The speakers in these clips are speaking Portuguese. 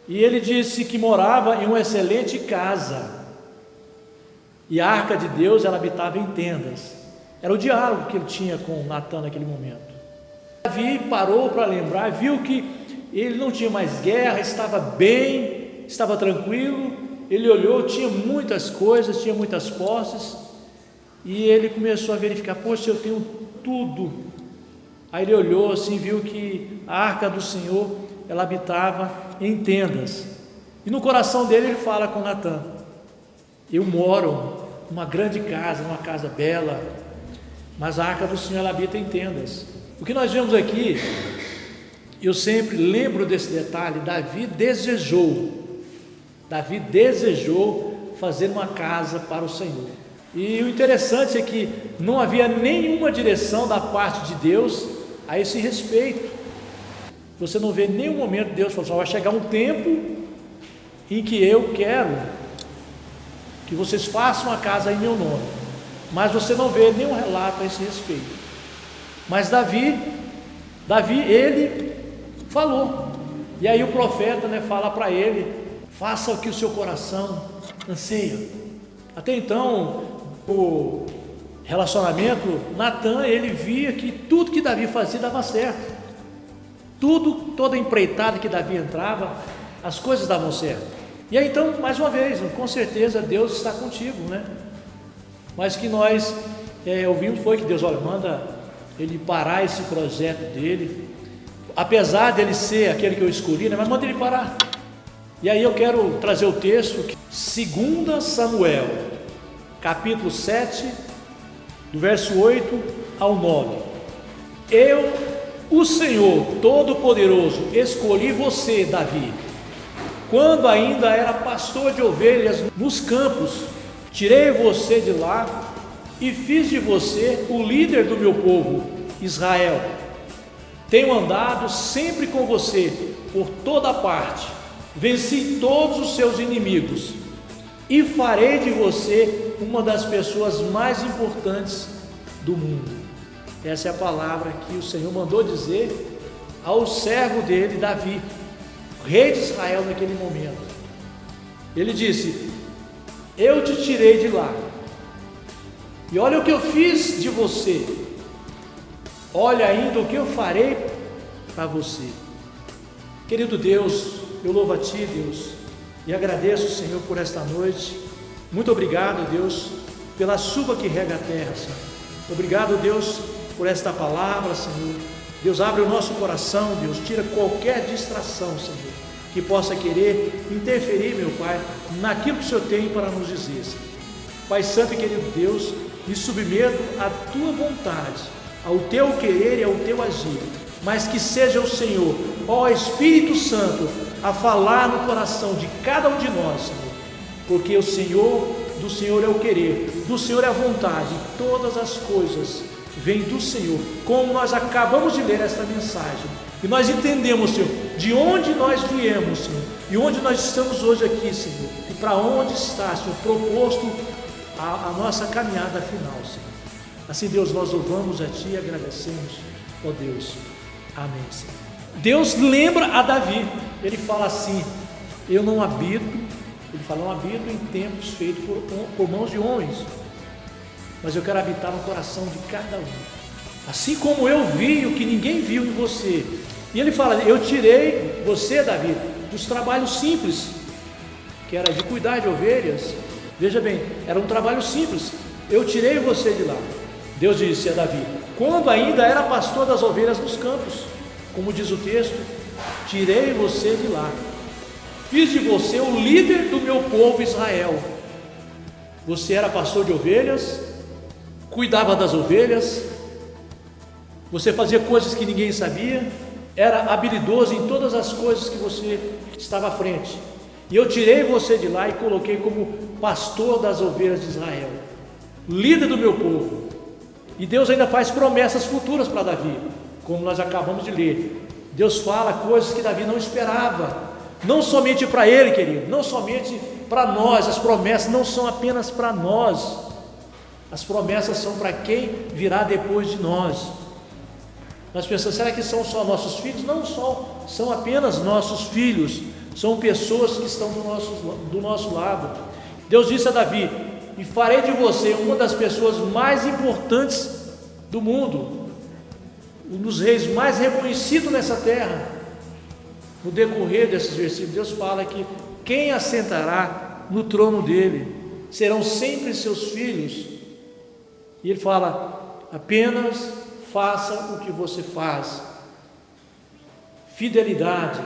E ele disse que morava em uma excelente casa, e a arca de Deus, ela habitava em tendas. Era o diálogo que ele tinha com Natã naquele momento. Davi parou para lembrar, viu que ele não tinha mais guerra, estava bem, estava tranquilo. Ele olhou, tinha muitas coisas, tinha muitas posses, e ele começou a verificar: poxa, eu tenho tudo. Aí ele olhou assim, viu que a arca do Senhor, ela habitava em tendas, e no coração dele ele fala com Natã: eu moro numa grande casa, numa casa bela, mas a arca do Senhor, ela habita em tendas. O que nós vemos aqui, eu sempre lembro desse detalhe: Davi desejou fazer uma casa para o Senhor. E o interessante é que não havia nenhuma direção da parte de Deus a esse respeito. Você não vê em nenhum momento Deus falando assim: vai chegar um tempo em que eu quero que vocês façam uma casa em meu nome. Mas você não vê nenhum relato a esse respeito. Mas Davi, ele falou. E aí o profeta, fala para ele: faça o que o seu coração anseia. Até então, o relacionamento, Natã, ele via que tudo que Davi fazia dava certo. Toda empreitada que Davi entrava, as coisas davam certo. E aí então, mais uma vez, com certeza Deus está contigo, Mas que nós ouvimos foi que Deus, manda ele parar esse projeto dele, apesar dele ser aquele que eu escolhi, mas manda ele parar. E aí eu quero trazer o texto, 2 Samuel, capítulo 7, do verso 8 ao 9. Eu, o Senhor Todo-Poderoso, escolhi você, Davi, quando ainda era pastor de ovelhas nos campos. Tirei você de lá e fiz de você o líder do meu povo, Israel. Tenho andado sempre com você por toda parte, venci todos os seus inimigos e farei de você uma das pessoas mais importantes do mundo. Essa é a palavra que o Senhor mandou dizer ao servo dele, Davi, rei de Israel naquele momento. Ele disse: eu te tirei de lá, e olha o que eu fiz de você, olha ainda o que eu farei para você. Querido Deus, eu louvo a Ti, Deus, e agradeço, Senhor, por esta noite. Muito obrigado, Deus, pela chuva que rega a terra, Senhor. Obrigado, Deus, por esta palavra, Senhor. Deus, abre o nosso coração, Deus, tira qualquer distração, Senhor, que possa querer interferir, meu Pai, naquilo que o Senhor tem para nos dizer, Senhor. Pai santo e querido Deus, me submeto à Tua vontade, ao Teu querer e ao Teu agir, mas que seja o Senhor, ó Espírito Santo, a falar no coração de cada um de nós, Senhor, porque do Senhor é o querer, do Senhor é a vontade, todas as coisas vêm do Senhor, como nós acabamos de ler esta mensagem, e nós entendemos, Senhor, de onde nós viemos, Senhor, e onde nós estamos hoje aqui, Senhor, e para onde está, Senhor, proposto a nossa caminhada final, Senhor. Assim, Deus, nós louvamos a Ti e agradecemos, ó Deus. Amém, Senhor. Deus lembra a Davi, ele fala assim: eu não habito, não habito em templos feitos por mãos de homens, mas eu quero habitar no coração de cada um, assim como eu vi o que ninguém viu em você. E ele fala: eu tirei você, Davi, dos trabalhos simples, que era de cuidar de ovelhas. Veja bem, era um trabalho simples. Eu tirei você de lá. Deus disse a Davi, quando ainda era pastor das ovelhas nos campos, como diz o texto: tirei você de lá, fiz de você o líder do meu povo Israel. Você era pastor de ovelhas, cuidava das ovelhas, você fazia coisas que ninguém sabia, era habilidoso em todas as coisas que você estava à frente. E eu tirei você de lá e coloquei como pastor das ovelhas de Israel, líder do meu povo. E Deus ainda faz promessas futuras para Davi, como nós acabamos de ler. Deus fala coisas que Davi não esperava, não somente para ele, querido, não somente para nós. As promessas não são apenas para nós, as promessas são para quem virá depois de nós. Nós pensamos, será que são só nossos filhos? Não são apenas nossos filhos, são pessoas que estão do nosso lado. Deus disse a Davi: e farei de você uma das pessoas mais importantes do mundo, um dos reis mais reconhecidos nessa terra. No decorrer desses versículos, Deus fala que quem assentará no trono dele serão sempre seus filhos. E ele fala: apenas faça o que você faz. Fidelidade.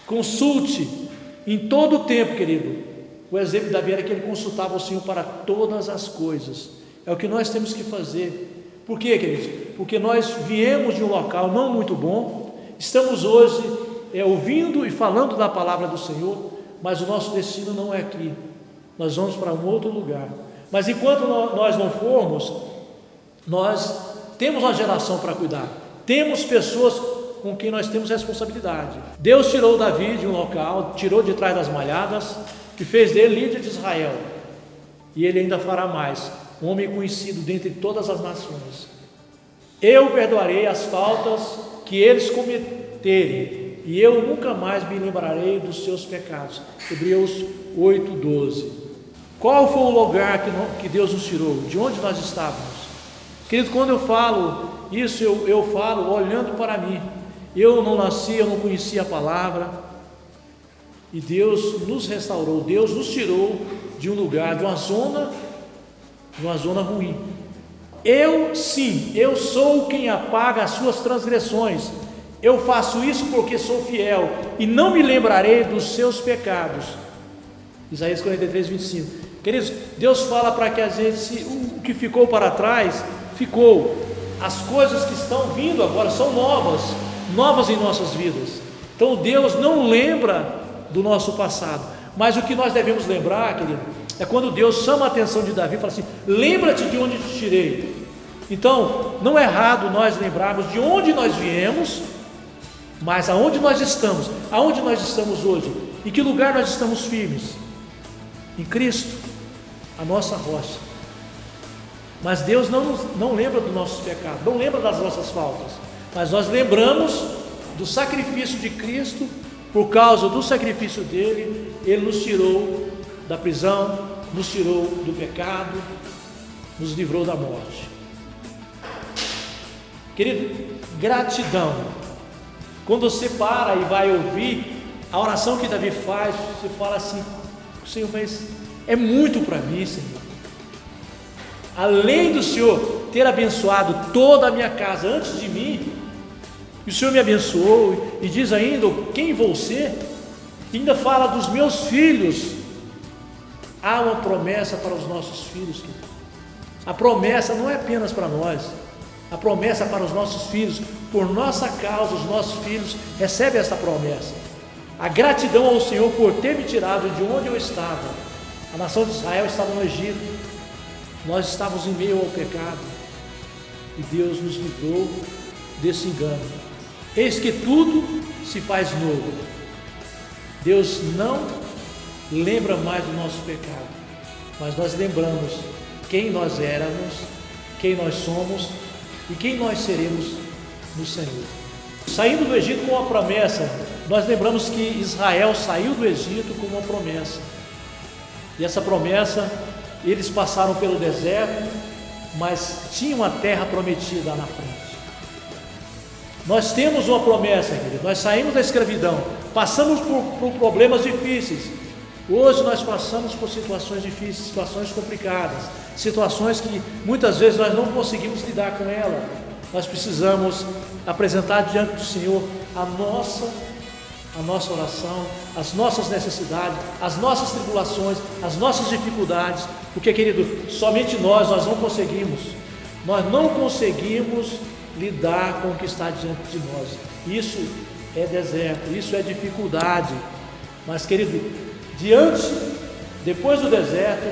Consulte em todo o tempo, querido. O exemplo de Davi era que ele consultava o Senhor para todas as coisas. É o que nós temos que fazer. Por quê, queridos? Porque nós viemos de um local não muito bom, estamos hoje ouvindo e falando da palavra do Senhor, mas o nosso destino não é aqui. Nós vamos para um outro lugar. Mas enquanto nós não formos, nós temos uma geração para cuidar, temos pessoas com quem nós temos responsabilidade. Deus tirou Davi de um local, tirou de trás das malhadas, que fez dele líder de Israel, e ele ainda fará mais, um homem conhecido dentre todas as nações. Eu perdoarei as faltas que eles cometerem, e eu nunca mais me lembrarei dos seus pecados. Hebreus 8:12. Qual foi o lugar que Deus nos tirou? De onde nós estávamos? Querido, quando eu falo isso, eu falo olhando para mim. Eu não nasci, eu não conhecia a palavra, e Deus nos restaurou, Deus nos tirou de um lugar, de uma zona ruim. Eu sou quem apaga as suas transgressões. Eu faço isso porque sou fiel e não me lembrarei dos seus pecados. Isaías 43:25. Queridos, Deus fala para que às vezes o que ficou para trás, ficou. As coisas que estão vindo agora são novas em nossas vidas. Então Deus não lembra do nosso passado, mas o que nós devemos lembrar, querido, é quando Deus chama a atenção de Davi e fala assim: lembra-te de onde te tirei. Então não é errado nós lembrarmos de onde nós viemos, mas aonde nós estamos hoje, em que lugar nós estamos firmes? Em Cristo, a nossa rocha. Mas Deus não lembra dos nossos pecados, não lembra das nossas faltas, mas nós lembramos do sacrifício de Cristo. Por causa do sacrifício dele, ele nos tirou da prisão, nos tirou do pecado, nos livrou da morte. Querido, gratidão. Quando você para e vai ouvir a oração que Davi faz, você fala assim: Senhor, mas é muito para mim, Senhor. Além do Senhor ter abençoado toda a minha casa antes de mim, e o Senhor me abençoou, e diz ainda quem vou ser, ainda fala dos meus filhos. Há uma promessa para os nossos filhos, querido. A promessa não é apenas para nós, a promessa é para os nossos filhos. Por nossa causa, os nossos filhos recebem essa promessa. A gratidão ao Senhor por ter me tirado de onde eu estava. A nação de Israel estava no Egito, nós estávamos em meio ao pecado, e Deus nos livrou desse engano. Eis que tudo se faz novo. Deus não lembra mais do nosso pecado, mas nós lembramos quem nós éramos, quem nós somos e quem nós seremos no Senhor. Saindo do Egito com uma promessa, nós lembramos que Israel saiu do Egito com uma promessa, e essa promessa, eles passaram pelo deserto, mas tinha uma terra prometida lá na frente. Nós temos uma promessa, querido. Nós saímos da escravidão, passamos por problemas difíceis. Hoje nós passamos por situações difíceis, situações complicadas, situações que muitas vezes nós não conseguimos lidar com ela. Nós precisamos apresentar diante do Senhor a nossa oração, as nossas necessidades, as nossas tribulações, as nossas dificuldades, porque, querido, somente nós não conseguimos lidar com o que está diante de nós. Isso é deserto, isso é dificuldade, mas, querido, depois do deserto,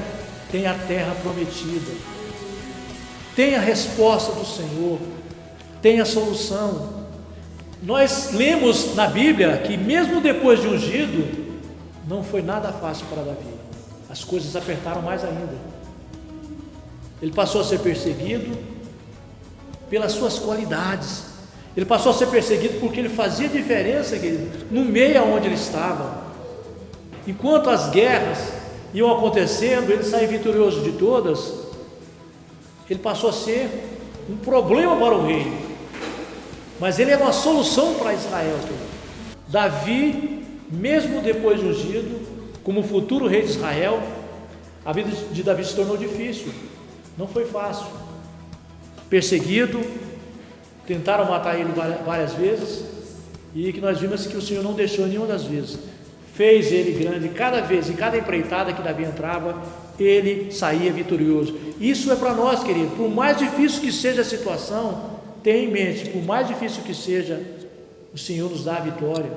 tem a terra prometida, tem a resposta do Senhor, tem a solução. Nós lemos na Bíblia que mesmo depois de ungido, não foi nada fácil para Davi, as coisas apertaram mais ainda. Ele passou a ser perseguido pelas suas qualidades, Ele passou a ser perseguido porque ele fazia diferença, querido, no meio onde ele estava. Enquanto as guerras iam acontecendo, ele saía vitorioso de todas. Ele passou a ser um problema para o rei, mas ele é uma solução para Israel. Davi, mesmo depois de ungido como futuro rei de Israel, a vida de Davi se tornou difícil, não foi fácil. Perseguido, tentaram matar ele várias vezes, e que nós vimos que o Senhor não deixou nenhuma das vezes, fez ele grande. Cada vez, em cada empreitada que Davi entrava, ele saía vitorioso. Isso é para nós, querido. Por mais difícil que seja a situação, tenha em mente, por mais difícil que seja, o Senhor nos dá a vitória,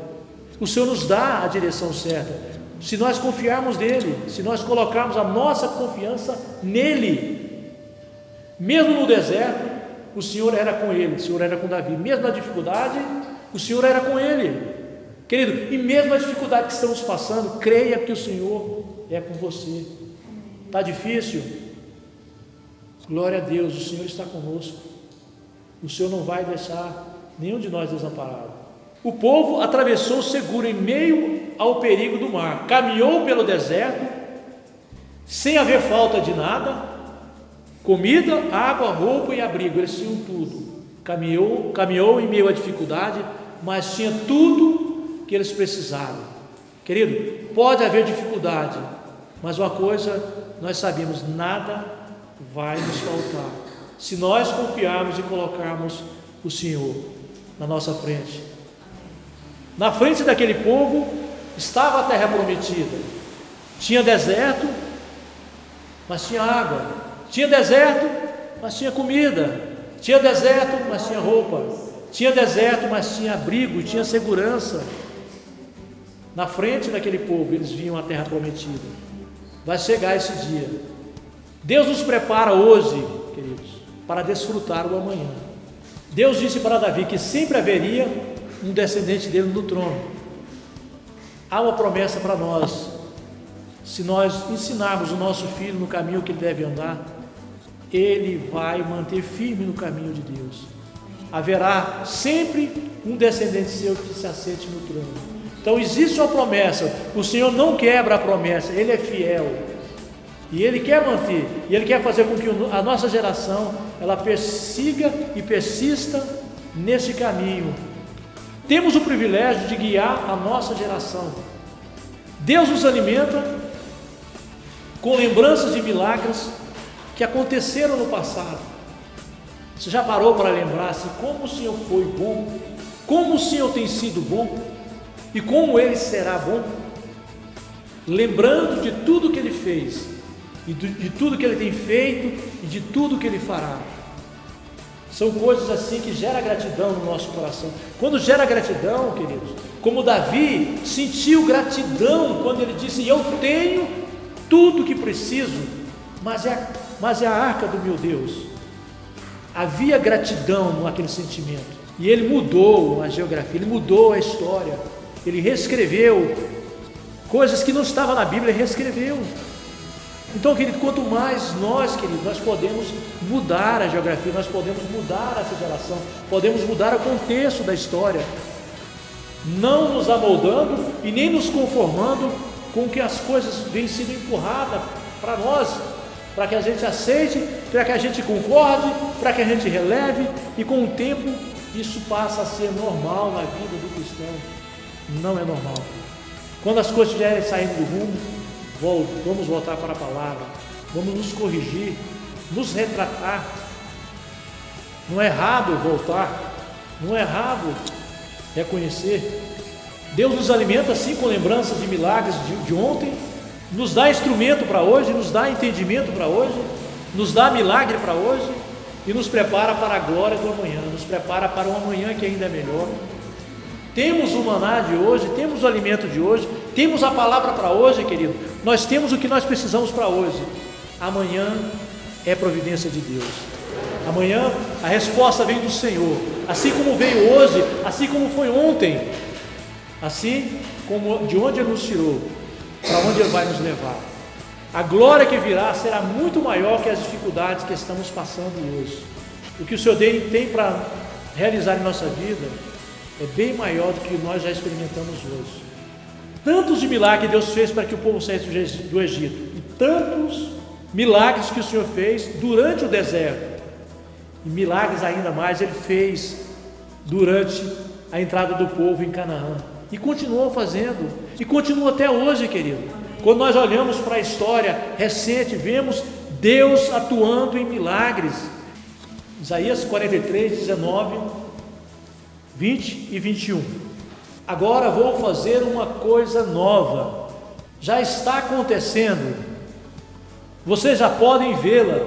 o Senhor nos dá a direção certa, se nós confiarmos nele, se nós colocarmos a nossa confiança nele. Mesmo no deserto, o Senhor era com ele, o Senhor era com Davi. Mesmo na dificuldade, o Senhor era com ele, querido. E mesmo a dificuldade que estamos passando, creia que o Senhor é com você. Está difícil? Glória a Deus, o Senhor está conosco. O Senhor não vai deixar nenhum de nós desamparado. O povo atravessou seguro em meio ao perigo do mar, caminhou pelo deserto, sem haver falta de nada, comida, água, roupa e abrigo. Eles tinham tudo. Caminhou em meio à dificuldade, mas tinha tudo que eles precisavam. Querido, pode haver dificuldade, mas uma coisa nós sabemos: nada vai nos faltar, se nós confiarmos e colocarmos o Senhor na nossa frente. Na frente daquele povo estava a terra prometida. Tinha deserto, mas tinha água. Tinha deserto, mas tinha comida. Tinha deserto, mas tinha roupa. Tinha deserto, mas tinha abrigo, tinha segurança. Na frente daquele povo, eles viam a terra prometida. Vai chegar esse dia. Deus nos prepara hoje, queridos, para desfrutar o amanhã. Deus disse para Davi que sempre haveria um descendente dele no trono. Há uma promessa para nós: se nós ensinarmos o nosso filho no caminho que ele deve andar, ele vai manter firme no caminho de Deus. Haverá sempre um descendente seu que se assente no trono. Então existe uma promessa. O Senhor não quebra a promessa, Ele é fiel, e Ele quer manter, e Ele quer fazer com que a nossa geração ela persiga e persista nesse caminho. Temos o privilégio de guiar a nossa geração. Deus nos alimenta com lembranças de milagres que aconteceram no passado. Você já parou para lembrar assim, como o Senhor foi bom, como o Senhor tem sido bom e como Ele será bom? Lembrando de tudo que Ele fez, e de tudo que Ele tem feito e de tudo que Ele fará. São coisas assim que geram gratidão no nosso coração. Quando gera gratidão, queridos, como Davi sentiu gratidão quando ele disse: eu tenho tudo que preciso, mas é a arca do meu Deus. Havia gratidão naquele sentimento, e ele mudou a geografia, ele mudou a história, ele reescreveu coisas que não estavam na Bíblia, ele reescreveu. Então, querido, quanto mais nós, querido, nós podemos mudar a geografia, nós podemos mudar essa geração, podemos mudar o contexto da história, não nos amoldando e nem nos conformando com que as coisas vêm sendo empurradas para nós, para que a gente aceite, para que a gente concorde, para que a gente releve, e com o tempo isso passa a ser normal na vida do cristão. Não é normal. Quando as coisas estiverem saindo do rumo, vamos voltar para a palavra, vamos nos corrigir, nos retratar. Não é errado voltar, não é errado reconhecer. Deus nos alimenta assim com lembranças de milagres de ontem, nos dá instrumento para hoje, nos dá entendimento para hoje, nos dá milagre para hoje, e nos prepara para a glória do amanhã, nos prepara para um amanhã que ainda é melhor. Temos o maná de hoje, temos o alimento de hoje, temos a palavra para hoje, querido. Nós temos o que nós precisamos para hoje. Amanhã é providência de Deus. Amanhã a resposta vem do Senhor, assim como veio hoje, assim como foi ontem, assim como de onde Ele nos tirou, para onde Ele vai nos levar. A glória que virá será muito maior que as dificuldades que estamos passando hoje. O que o Senhor tem para realizar em nossa vida é bem maior do que nós já experimentamos hoje. Tantos de milagres que Deus fez para que o povo saísse do Egito, e tantos milagres que o Senhor fez durante o deserto, e milagres ainda mais Ele fez durante a entrada do povo em Canaã, e continuou fazendo, e continua até hoje, querido. Quando nós olhamos para a história recente, vemos Deus atuando em milagres. Isaías 43, 19, 20 e 21. Agora vou fazer uma coisa nova, já está acontecendo, vocês já podem vê-la.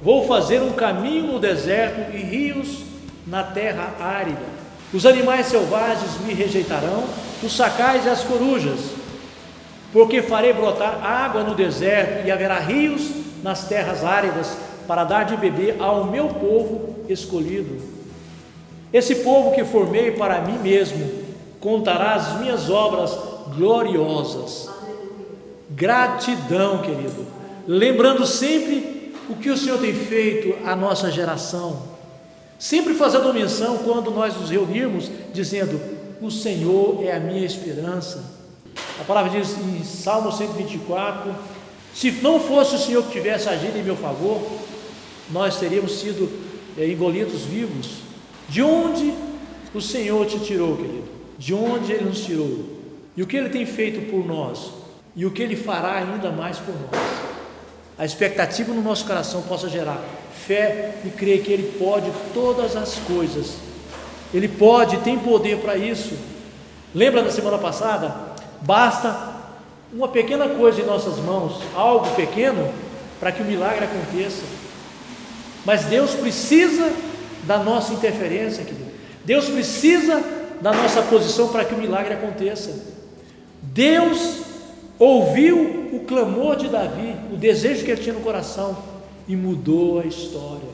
Vou fazer um caminho no deserto e rios na terra árida. Os animais selvagens me rejeitarão, os sacais e as corujas, porque farei brotar água no deserto e haverá rios nas terras áridas, para dar de beber ao meu povo escolhido. Esse povo que formei para mim mesmo contará as minhas obras gloriosas. Gratidão, querido, lembrando sempre o que o Senhor tem feito à nossa geração, sempre fazendo menção quando nós nos reunirmos, dizendo: o Senhor é a minha esperança. A palavra diz em Salmo 124: se não fosse o Senhor que tivesse agido em meu favor, nós teríamos sido engolidos vivos. De onde o Senhor te tirou, querido? De onde Ele nos tirou? E o que Ele tem feito por nós? E o que Ele fará ainda mais por nós? A expectativa no nosso coração possa gerar fé e crer que Ele pode todas as coisas. Ele pode, tem poder para isso. Lembra da semana passada? Basta uma pequena coisa em nossas mãos, algo pequeno, para que o milagre aconteça. Mas Deus precisa da nossa interferência, querido. Deus precisa da nossa posição para que o milagre aconteça. Deus ouviu o clamor de Davi, o desejo que ele tinha no coração, e mudou a história.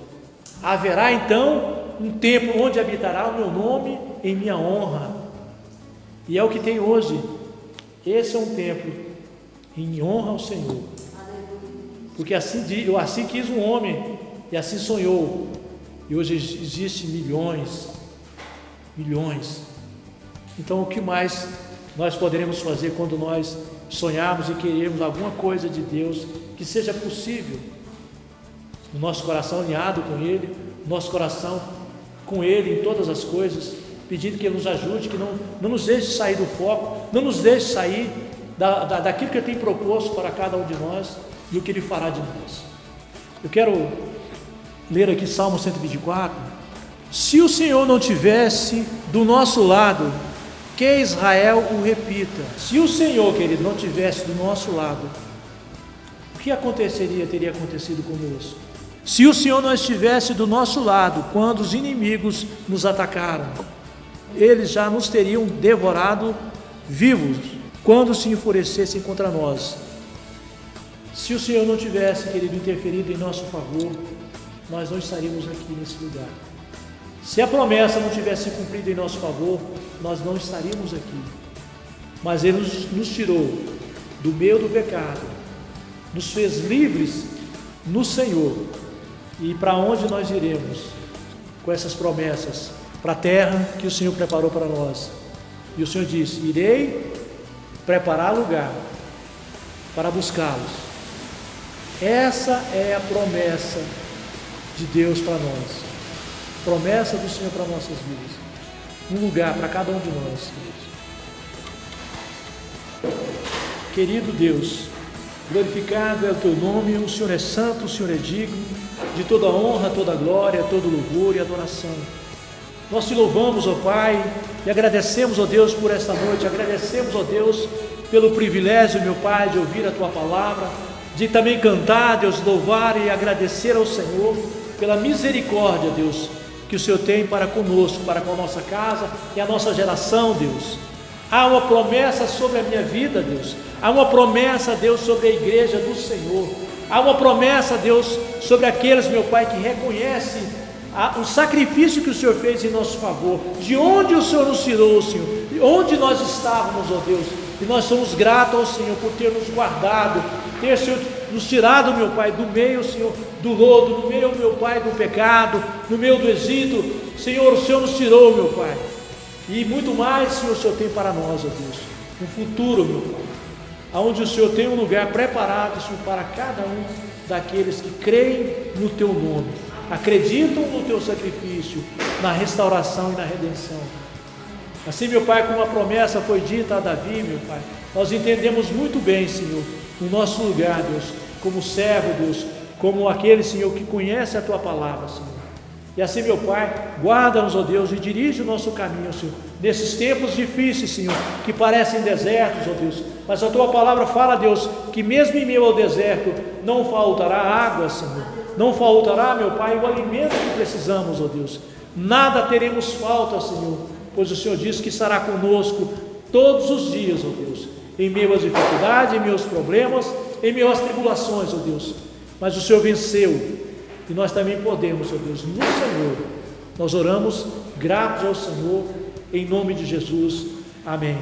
Haverá então um tempo onde habitará o meu nome em minha honra, e é o que tem hoje. Esse é um templo em honra ao Senhor, porque assim quis um homem, e assim sonhou, e hoje existe milhões. Então o que mais nós poderemos fazer quando nós sonharmos e queremos alguma coisa de Deus que seja possível, o nosso coração alinhado com Ele, nosso coração com Ele em todas as coisas, pedindo que Ele nos ajude, que não nos deixe sair do foco, não nos deixe sair daquilo que Ele tem proposto para cada um de nós e o que Ele fará de nós. Eu quero ler aqui Salmo 124. Se o Senhor não tivesse do nosso lado, que Israel o repita. Se o Senhor, querido, não tivesse do nosso lado, o que teria acontecido conosco? Se o Senhor não estivesse do nosso lado, quando os inimigos nos atacaram, eles já nos teriam devorado vivos, quando se enfurecessem contra nós. Se o Senhor não tivesse, querido, interferido em nosso favor, nós não estaríamos aqui nesse lugar. Se a promessa não tivesse cumprido em nosso favor, nós não estaríamos aqui. Mas Ele nos tirou do meio do pecado, nos fez livres no Senhor. E para onde nós iremos com essas promessas? Para a terra que o Senhor preparou para nós. E o Senhor disse: irei preparar lugar para buscá-los. Essa é a promessa de Deus para nós. Promessa do Senhor para nossas vidas. Um lugar para cada um de nós. Querido Deus, glorificado é o Teu nome, o Senhor é santo, o Senhor é digno de toda honra, toda glória, todo louvor e adoração. Nós Te louvamos, ó Pai, e agradecemos, ó Deus, por esta noite. Agradecemos, ó Deus, pelo privilégio, meu Pai, de ouvir a Tua palavra, de também cantar, Deus, louvar e agradecer ao Senhor pela misericórdia, Deus, que o Senhor tem para conosco, para com a nossa casa e a nossa geração, Deus. Há uma promessa sobre a minha vida, Deus. Há uma promessa, Deus, sobre a igreja do Senhor. Há uma promessa, Deus, sobre aqueles, meu Pai, que reconhecem o sacrifício que o Senhor fez em nosso favor. De onde o Senhor nos tirou, Senhor? De onde nós estávamos, ó Deus? E nós somos gratos ao Senhor por ter nos guardado, ter, Senhor, nos tirado, meu Pai, do meio, Senhor, do lodo, no meio, meu Pai, do pecado, no meio do Egito. Senhor, o Senhor nos tirou, meu Pai, e muito mais, Senhor, o Senhor tem para nós, ó Deus, um futuro, meu Pai, aonde o Senhor tem um lugar preparado, Senhor, para cada um daqueles que creem no Teu nome, acreditam no Teu sacrifício, na restauração e na redenção. Assim, meu Pai, como a promessa foi dita a Davi, meu Pai, nós entendemos muito bem, Senhor, o nosso lugar, Deus, como servo, Deus, como aquele, Senhor, que conhece a Tua palavra, Senhor. E assim, meu Pai, guarda-nos, ó Deus, e dirige o nosso caminho, Senhor, nesses tempos difíceis, Senhor, que parecem desertos, ó Deus, mas a Tua palavra fala, Deus, que mesmo em meio ao deserto, não faltará água, Senhor, não faltará, meu Pai, o alimento que precisamos, ó Deus, nada teremos falta, Senhor, pois o Senhor diz que estará conosco todos os dias, ó Deus, em meio às dificuldades, em meio aos problemas, em meio às tribulações, ó Deus, mas o Senhor venceu, e nós também podemos, ó Deus, no Senhor. Nós oramos gratos ao Senhor, em nome de Jesus, amém.